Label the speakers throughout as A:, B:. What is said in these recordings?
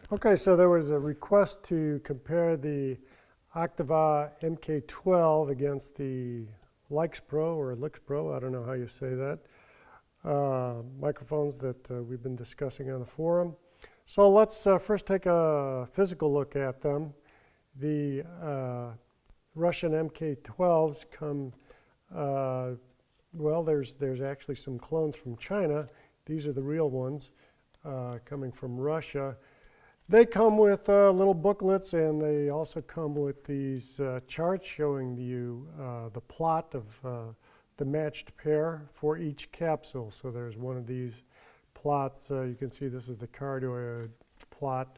A: Okay, so there was a request to compare the Octava MK-12 against the LyxPro or LyxPro, I don't know how you say that, microphones that we've been discussing on the forum. So let's first take a physical look at them. The Russian MK-12s come, well, there's actually some clones from China. These are the real ones coming from Russia. They come with little booklets, and they also come with these charts showing you the plot of the matched pair for each capsule. So there's one of these plots. You can see this is the cardioid plot,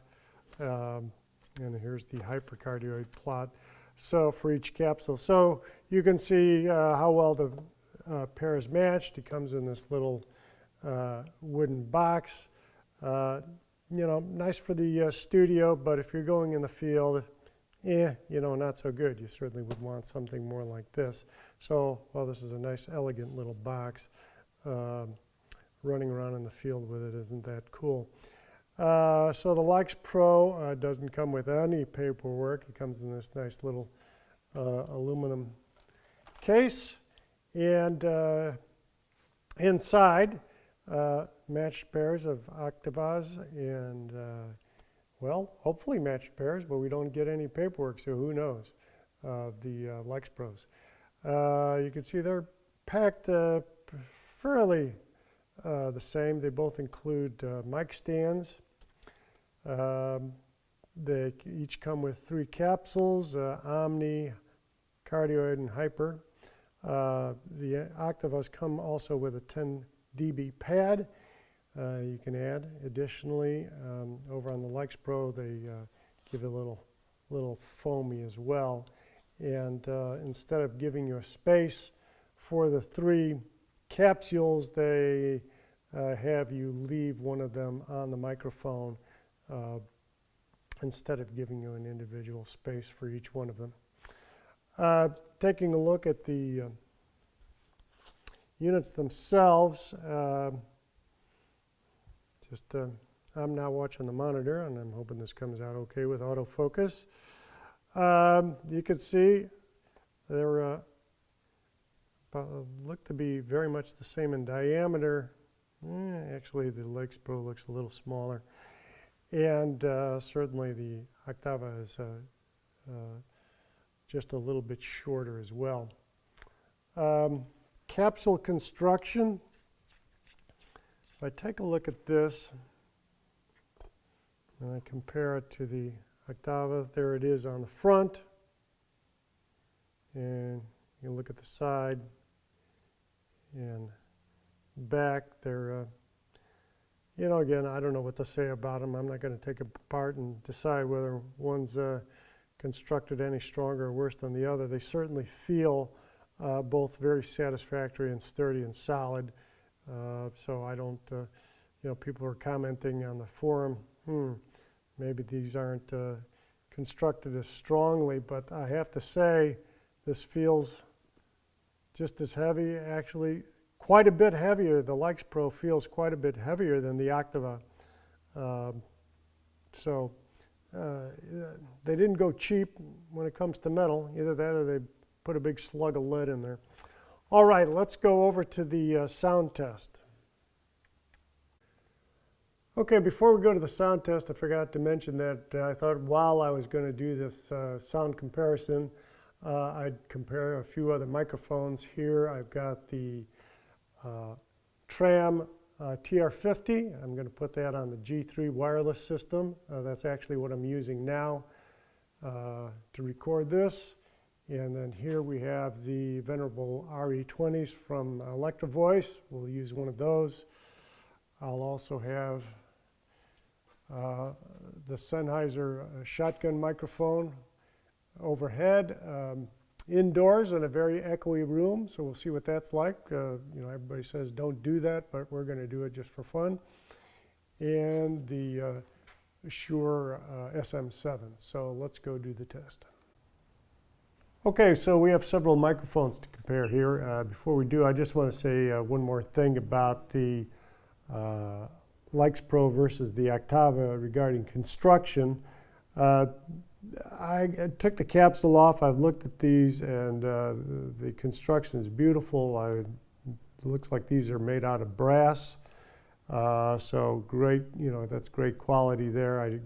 A: and here's the hypercardioid plot. So for each capsule, so you can see how well the pair is matched. It comes in this little wooden box. You know, nice for the studio, but if you're going in the field, you know, not so good. You certainly would want something more like this. So, well, this is a nice, elegant little box. Running around in the field with it isn't that cool. So the LyxPro doesn't come with any paperwork. It comes in this nice little aluminum case, and inside, matched pairs of Octavas and, well, hopefully matched pairs, but we don't get any paperwork, so who knows, the LyxPros. You can see they're packed fairly the same. They both include mic stands. They each come with 3 capsules, Omni, Cardioid, and Hyper. The Octavas come also with a 10 dB pad. You can add additionally over on the LyxPro. They give it a little foamy as well, and instead of giving you a space for the 3 capsules, they have you leave one of them on the microphone instead of giving you an individual space for each one of them. Taking a look at the units themselves, I'm now watching the monitor, and I'm hoping this comes out okay with autofocus. You can see they're look to be very much the same in diameter. Actually, the LyxPro looks a little smaller, and certainly the Octava is just a little bit shorter as well. Capsule construction. If I take a look at this and I compare it to the Octava, there it is on the front, and you look at the side and back. They're, you know, again, I don't know what to say about them. I'm not going to take it apart and decide whether one's constructed any stronger or worse than the other. They certainly feel both very satisfactory and sturdy and solid. So I don't, you know, people are commenting on the forum, maybe these aren't constructed as strongly, but I have to say this feels just as heavy, actually quite a bit heavier. The LyxPro feels quite a bit heavier than the Octava. So they didn't go cheap when it comes to metal. Either that or they put a big slug of lead in there. All right, let's go over to the sound test. Okay, before we go to the sound test, I forgot to mention that I thought while I was going to do this sound comparison, I'd compare a few other microphones here. I've got the Tram TR50. I'm going to put that on the G3 wireless system. That's actually what I'm using now to record this. And then here we have the venerable RE20s from Electro Voice. We'll use one of those. I'll also have the Sennheiser shotgun microphone overhead, indoors in a very echoey room, so we'll see what that's like. You know, everybody says don't do that, but we're going to do it just for fun. And the Shure SM7. So let's go do the test. Okay, so we have several microphones to compare here. Before we do, I just want to say one more thing about the LyxPro versus the Octava regarding construction. I took the capsule off. I've looked at these, and the construction is beautiful. It looks like these are made out of brass. So great, that's great quality there.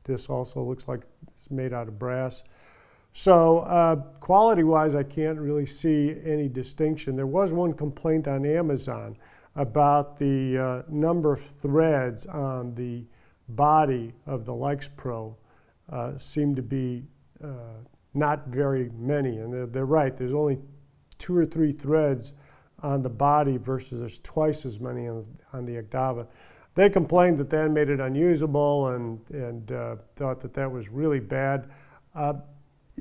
A: This also looks like it's made out of brass. So quality-wise, I can't really see any distinction. There was one complaint on Amazon about the number of threads on the body of the LyxPro. Seem to be not very many, and they're right. There's only 2 or 3 threads on the body versus there's twice as many on the Octava. They complained that that made it unusable and thought that that was really bad.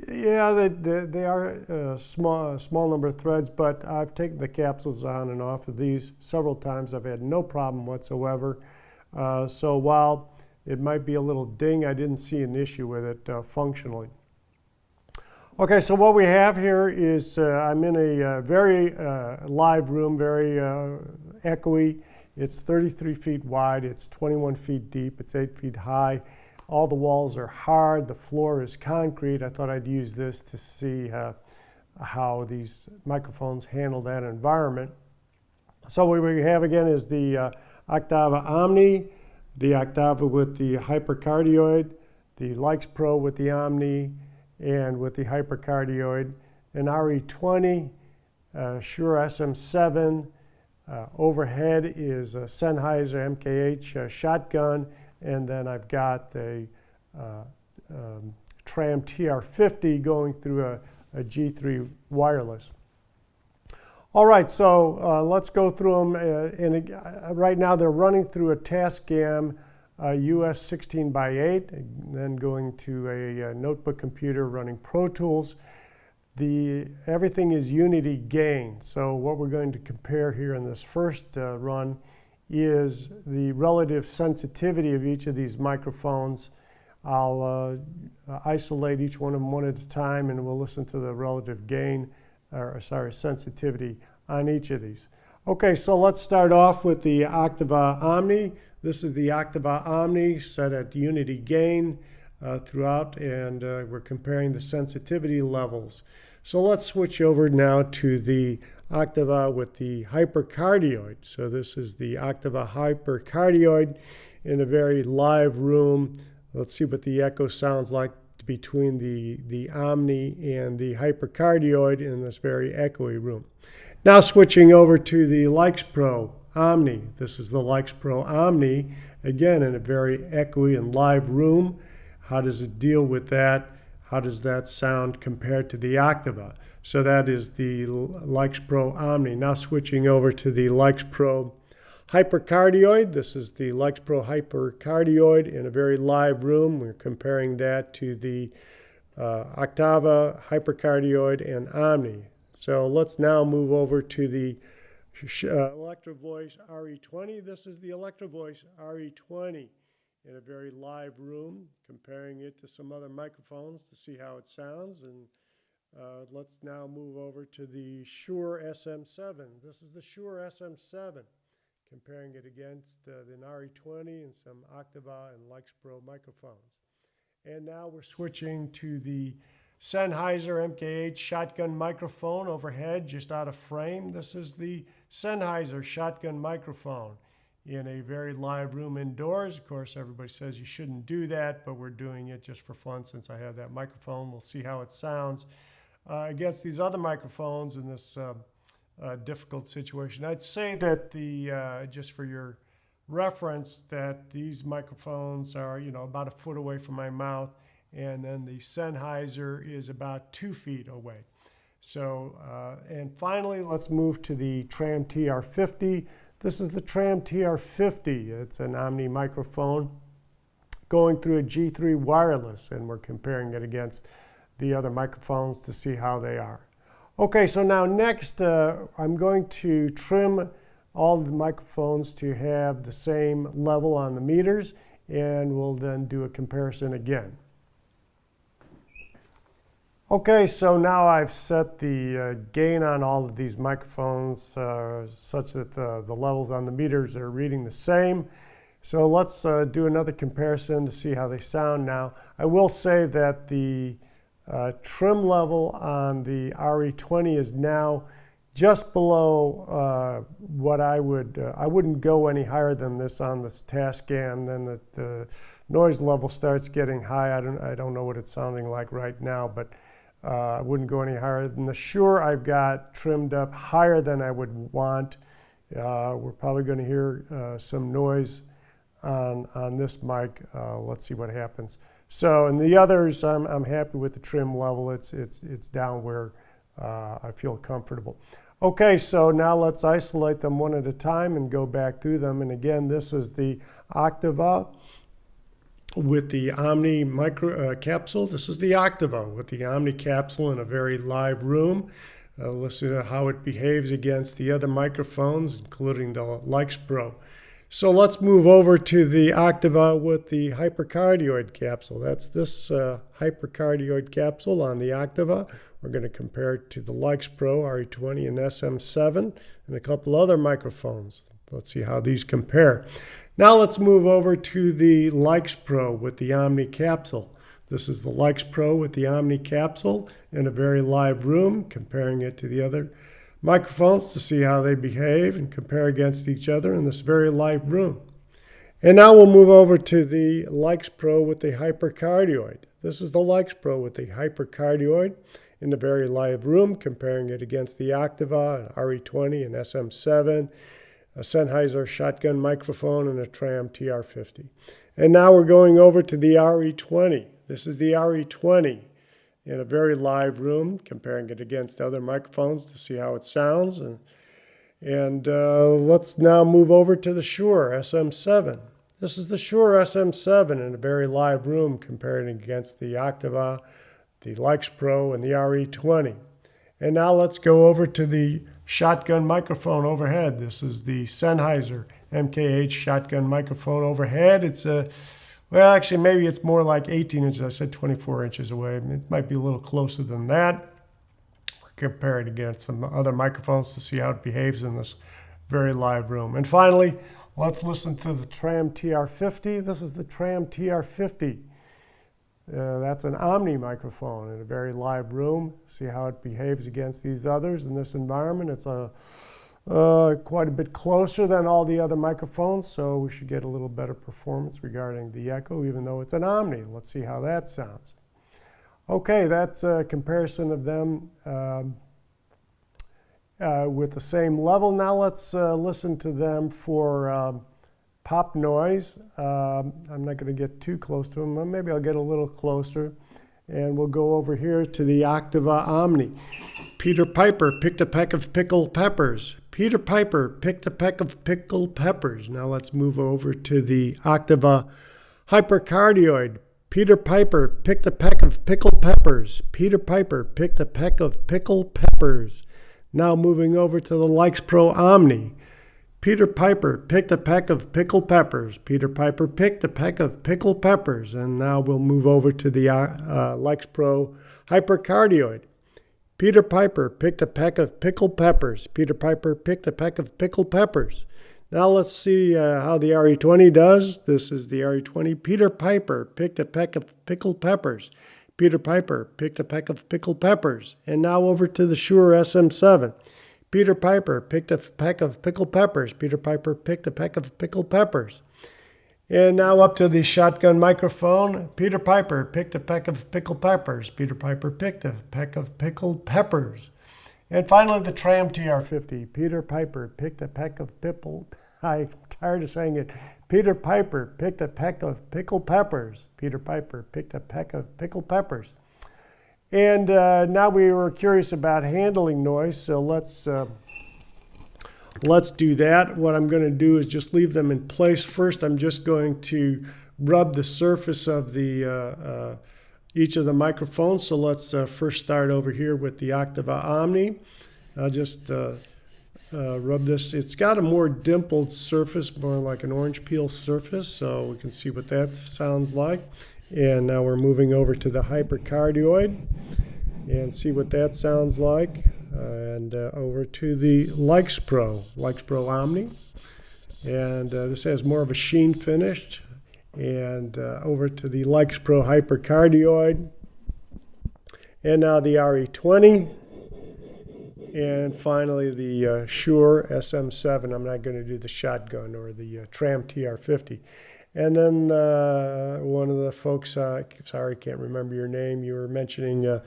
A: Yeah, they are a small number of threads, but I've taken the capsules on and off of these several times. I've had no problem whatsoever. So while it might be a little ding, I didn't see an issue with it functionally. Okay, so what we have here is I'm in a very live room, very echoey. It's 33 feet wide, it's 21 feet deep, it's 8 feet high. All the walls are hard, the floor is concrete. I thought I'd use this to see how these microphones handle that environment. So what we have again is the Octava Omni, the Octava with the hypercardioid, the LyxPro with the Omni and with the hypercardioid, an RE20, Shure SM7, overhead is a Sennheiser MKH shotgun, and then I've got a Tram TR50 going through a G3 wireless. All right, so let's go through them. Right now they're running through a Tascam US 16x8, and then going to a notebook computer running Pro Tools. Everything is unity gain. So what we're going to compare here in this first run is the relative sensitivity of each of these microphones. I'll isolate each one of them one at a time, and we'll listen to the relative gain, sensitivity on each of these. Okay, so let's start off with the Octava Omni. This is the Octava Omni set at unity gain throughout, and we're comparing the sensitivity levels. So let's switch over now to the Octava with the hypercardioid. So this is the Octava hypercardioid in a very live room. Let's see what the echo sounds like between the Omni and the hypercardioid in this very echoey room. Now switching over to the LyxPro Omni. This is the LyxPro Omni, again in a very echoey and live room. How does it deal with that? How does that sound compared to the Octava? So that is the LyxPro Omni. Now switching over to the LyxPro hypercardioid. This is the LyxPro hypercardioid in a very live room. We're comparing that to the Octava hypercardioid and Omni. So let's now move over to the Electro Voice RE20. This is the Electro Voice RE20 in a very live room, comparing it to some other microphones to see how it sounds. And let's now move over to the Shure SM7. This is the Shure SM7, comparing it against the RE20 and some Octava and LyxPro microphones. And now we're switching to the Sennheiser MKH shotgun microphone overhead, just out of frame. This is the Sennheiser shotgun microphone in a very live room indoors. Of course, everybody says you shouldn't do that, but we're doing it just for fun since I have that microphone. We'll see how it sounds against these other microphones in this difficult situation. I'd say that just for your reference, that these microphones are about a foot away from my mouth, and then the Sennheiser is about 2 feet away. So, and finally, let's move to the Tram TR50. This is the Tram TR50. It's an Omni microphone going through a G3 wireless, and we're comparing it against the other microphones to see how they are. Okay, so now next, I'm going to trim all of the microphones to have the same level on the meters, and we'll then do a comparison again. Okay, so now I've set the gain on all of these microphones such that the levels on the meters are reading the same. So let's do another comparison to see how they sound now. I will say that the trim level on the RE20 is now just below what I wouldn't go any higher than this on this Tascam. Then the noise level starts getting high. I don't know what it's sounding like right now, but I wouldn't go any higher than the Shure. I've got trimmed up higher than I would want. We're probably going to hear some noise on this mic. Let's see what happens. So in the others, I'm happy with the trim level. It's down where I feel comfortable. Okay, so now let's isolate them one at a time and go back through them. And again, this is the Octava with the Omni micro capsule. This is the Octava with the Omni capsule in a very live room. Listen to how it behaves against the other microphones, including the LyxPro. So let's move over to the Octava with the hypercardioid capsule. That's this hypercardioid capsule on the Octava. We're going to compare it to the LyxPro RE20 and SM7 and a couple other microphones. Let's see how these compare. Now let's move over to the LyxPro with the Omni capsule. This is the LyxPro with the Omni capsule in a very live room, comparing it to the other microphones to see how they behave and compare against each other in this very live room. And now we'll move over to the LyxPro with the hypercardioid. This is the LyxPro with the hypercardioid in the very live room, comparing it against the Octava, an RE20, an SM7, a Sennheiser shotgun microphone, and a Tram TR50. And now we're going over to the RE20. This is the RE20 in a very live room, comparing it against other microphones to see how it sounds. And let's now move over to the Shure SM7. This is the Shure SM7 in a very live room, comparing it against the Octava, the LyxPro, and the RE20. And now let's go over to the shotgun microphone overhead. This is the Sennheiser MKH shotgun microphone overhead. It's a well, actually, maybe it's more like 18 inches. I said 24 inches away. It might be a little closer than that. We're comparing it against some other microphones to see how it behaves in this very live room. And finally, let's listen to the Tram TR50. This is the Tram TR50. That's an Omni microphone in a very live room. See how it behaves against these others in this environment. It's quite a bit closer than all the other microphones, so we should get a little better performance regarding the echo, even though it's an Omni. Let's see how that sounds. Okay, that's a comparison of them with the same level. Now let's listen to them for pop noise. I'm not going to get too close to them. Maybe I'll get a little closer. And we'll go over here to the Octava Omni. Peter Piper picked a peck of pickled peppers. Peter Piper picked a peck of pickled peppers. Now let's move over to the Octava hypercardioid. Peter Piper picked a peck of pickled peppers. Peter Piper picked a peck of pickled peppers. Now moving over to the LyxPro Omni. Peter Piper picked a peck of pickled peppers. Peter Piper picked a peck of pickled peppers. And now we'll move over to the LyxPro hypercardioid. Peter Piper picked a peck of pickled peppers. Peter Piper picked a peck of pickled peppers. Now let's see how the RE20 does. This is the RE20. Peter Piper picked a peck of pickled peppers. Peter Piper picked a peck of pickled peppers. And now over to the Shure SM7. Peter Piper picked a peck of pickled peppers. Peter Piper picked a peck of pickled peppers. And now up to the shotgun microphone. Peter Piper picked a peck of pickled peppers. Peter Piper picked a peck of pickled peppers. And finally, the Tram TR50. Peter Piper picked a peck of I'm tired of saying it. Peter Piper picked a peck of pickled peppers. Peter Piper picked a peck of pickled peppers. And now we were curious about handling noise, so let's do that. What I'm going to do is just leave them in place. First, I'm just going to rub the surface of the each of the microphones. So let's first start over here with the Octava Omni. I'll just rub this. It's got a more dimpled surface, more like an orange peel surface, so we can see what that sounds like. And now we're moving over to the hypercardioid and see what that sounds like. And over to the LyxPro Omni. And this has more of a sheen finish. And over to the LyxPro hypercardioid. And now the RE20. And finally the Shure SM7. I'm not going to do the shotgun or the Tram TR50. And then one of the folks, sorry, can't remember your name, you were mentioning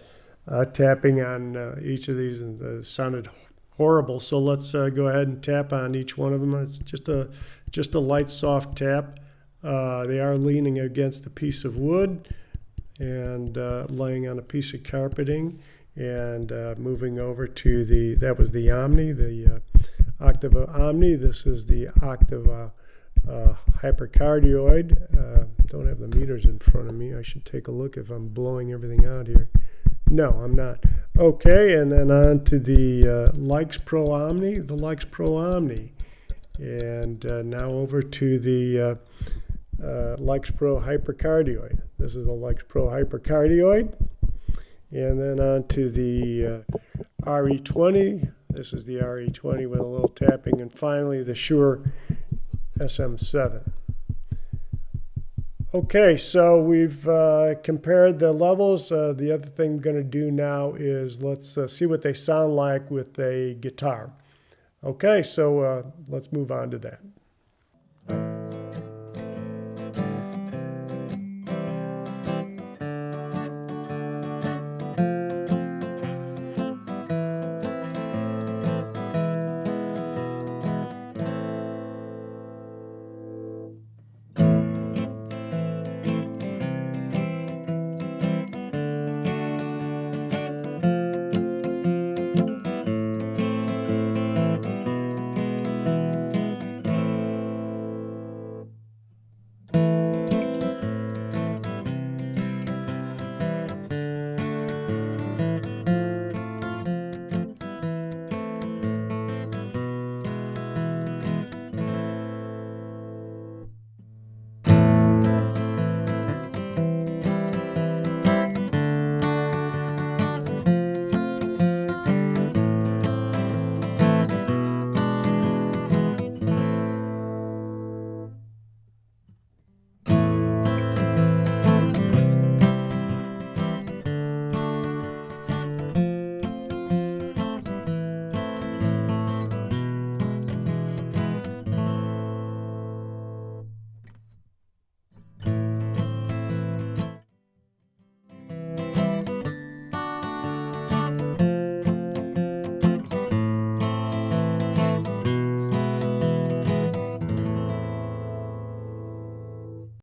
A: tapping on each of these, and it sounded horrible. So let's go ahead and tap on each one of them. It's just a light, soft tap. They are leaning against a piece of wood and laying on a piece of carpeting, and moving over to that was the Omni, the Octava Omni. This is the Octava hypercardioid. Don't have the meters in front of me. I should take a look if I'm blowing everything out here. No, I'm not. Okay, and then on to the LyxPro Omni, and now over to the LyxPro hypercardioid. This is the LyxPro hypercardioid, and then on to the RE20. This is the RE20 with a little tapping, and finally the Shure SM7. Okay, so we've compared the levels. The other thing I'm going to do now is let's see what they sound like with a guitar. Okay, so let's move on to that.